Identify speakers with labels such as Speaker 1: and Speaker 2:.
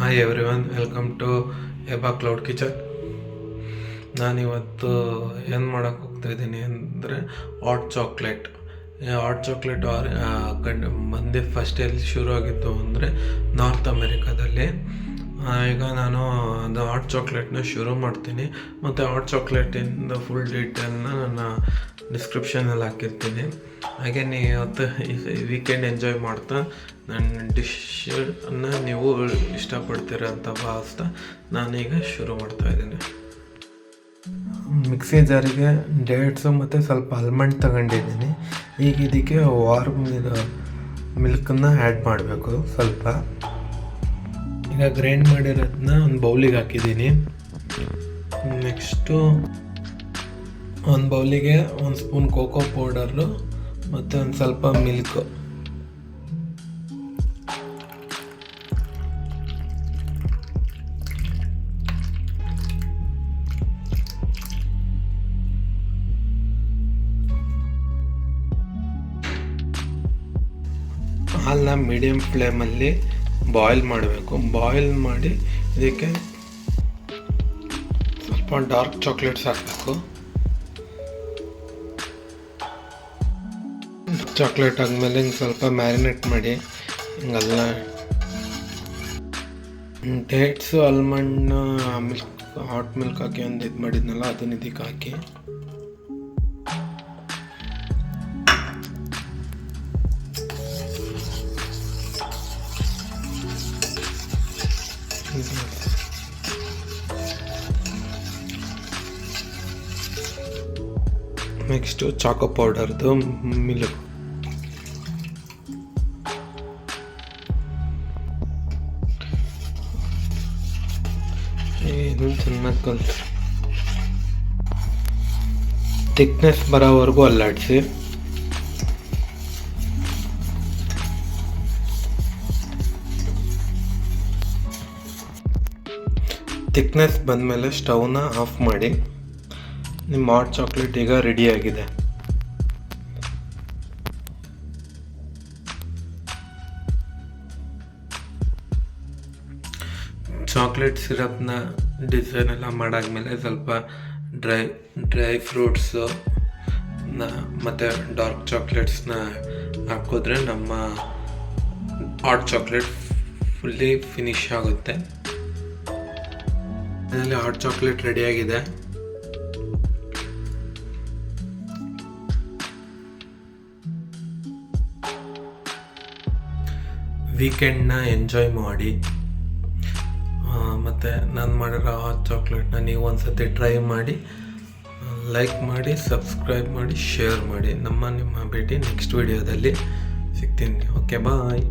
Speaker 1: Hi everyone, welcome to Eba cloud kitchen. ನಾನಿವತ್ತು ಏನು ಮಾಡೋಕ್ಕೆ ಹೋಗ್ತಾಯಿದ್ದೀನಿ ಅಂದರೆ ಹಾಟ್ ಚಾಕ್ಲೇಟ್. ಮಂದಿ ಫಸ್ಟ್ ಎಲ್ಲಿ ಶುರು ಆಗಿತ್ತು ಅಂದರೆ ನಾರ್ತ್ ಅಮೆರಿಕಾದಲ್ಲಿ. ಈಗ ನಾನು ಅದು ಹಾಟ್ ಚಾಕ್ಲೇಟ್ನ ಶುರು ಮಾಡ್ತೀನಿ, ಮತ್ತು ಹಾಟ್ ಚಾಕ್ಲೇಟಿಂದ ಫುಲ್ ಡೀಟೇಲ್ನ ನನ್ನ ಡಿಸ್ಕ್ರಿಪ್ಷನಲ್ಲಿ ಹಾಕಿರ್ತೀನಿ. ಹಾಗೆ ಇವತ್ತು ವೀಕೆಂಡ್ ಎಂಜಾಯ್ ಮಾಡ್ತಾ ನನ್ನ ಡಿಶನ್ನು ನೀವು ಇಷ್ಟಪಡ್ತೀರ ಅಂತ ಭಾವಿಸ್ತಾ ನಾನೀಗ ಶುರು ಮಾಡ್ತಾಯಿದ್ದೀನಿ. ಮಿಕ್ಸಿ ಜಾರಿಗೆ ಡೇಟ್ಸು ಮತ್ತು ಸ್ವಲ್ಪ ಆಲ್ಮಂಡ್ ತಗೊಂಡಿದ್ದೀನಿ. ಈಗ ಇದಕ್ಕೆ ವಾರ್ಮ್ ಮಿಲ್ಕನ್ನು ಆ್ಯಡ್ ಮಾಡಬೇಕು ಸ್ವಲ್ಪ. ಈಗ ಗ್ರೈಂಡ್ ಮಾಡಿರೋದನ್ನ ಒಂದು ಬೌಲಿಗೆ ಹಾಕಿದ್ದೀನಿ. ನೆಕ್ಸ್ಟು ಒಂದು ಬೌಲಿಗೆ 1 ಸ್ಪೂನ್ ಕೋಕೋ ಪೌಡರು ಮತ್ತು ಒಂದು ಸ್ವಲ್ಪ ಮಿಲ್ಕು. ಹಾಲನ್ನ ಮೀಡಿಯಮ್ ಫ್ಲೇಮಲ್ಲಿ ಬಾಯ್ಲ್ ಮಾಡಬೇಕು. ಬಾಯ್ಲ್ ಮಾಡಿ ಇದಕ್ಕೆ ಸ್ವಲ್ಪ ಡಾರ್ಕ್ ಚಾಕ್ಲೇಟ್ಸ್ ಹಾಕಬೇಕು. ಚಾಕ್ಲೇಟ್ ಆದಮೇಲೆ ಹಿಂಗೆ ಸ್ವಲ್ಪ ಮ್ಯಾರಿನೇಟ್ ಮಾಡಿ ಹಿಂಗೆಲ್ಲ ಡೇಟ್ಸು ಆಲ್ಮಂಡ್ನ ಮಿಲ್ಕ್ ಹಾಟ್ ಮಿಲ್ಕ್ ಹಾಕಿ ಒಂದು ಇದು ಮಾಡಿದ್ನಲ್ಲ ಅದನ್ನ ಇದಕ್ಕೆ ಹಾಕಿ ನೆಕ್ಸ್ಟು ಚಾಕೋ ಪೌಡರ್ದು ಮಿಲ್ಕ್. ಇದು ಚೆನ್ನಾಗಿ ಕಲಿಸಿ ಥಿಕ್ನೆಸ್ ಬರೋವರೆಗೂ ಅಲ್ಲಾಡಿಸಿ. ಥಿಕ್ನೆಸ್ ಬಂದಮೇಲೆ ಸ್ಟವ್ನ ಆಫ್ ಮಾಡಿ. ನಿಮ್ಮ ಹಾಟ್ ಚಾಕ್ಲೇಟ್ ಈಗ ರೆಡಿಯಾಗಿದೆ. ಚಾಕ್ಲೇಟ್ ಸಿರಪ್ನ ಡಿಸೈನ್ ಎಲ್ಲ ಮಾಡಾದ್ಮೇಲೆ ಸ್ವಲ್ಪ ಡ್ರೈ ಫ್ರೂಟ್ಸು ಮತ್ತು ಡಾರ್ಕ್ ಚಾಕ್ಲೇಟ್ಸ್ನ ಹಾಕಿದ್ರೆ ನಮ್ಮ ಹಾಟ್ ಚಾಕ್ಲೇಟ್ ಫುಲ್ಲಿ ಫಿನಿಶ್ ಆಗುತ್ತೆ. ಅದರಲ್ಲಿ ಹಾಟ್ ಚಾಕ್ಲೇಟ್ ರೆಡಿಯಾಗಿದೆ. ವೀಕೆಂಡ್ನ ಎಂಜಾಯ್ ಮಾಡಿ. ಮತ್ತು ನಾನು ಮಾಡಿರೋ ಹಾಟ್ ಚಾಕ್ಲೇಟ್ನ ನೀವು ಒಂದ್ಸತಿ ಟ್ರೈ ಮಾಡಿ, ಲೈಕ್ ಮಾಡಿ, ಸಬ್ಸ್ಕ್ರೈಬ್ ಮಾಡಿ, ಶೇರ್ ಮಾಡಿ. ನಿಮ್ಮ ಭೇಟಿ ನೆಕ್ಸ್ಟ್ ವಿಡಿಯೋದಲ್ಲಿ ಸಿಗ್ತೀನಿ. ಓಕೆ, ಬಾಯ್.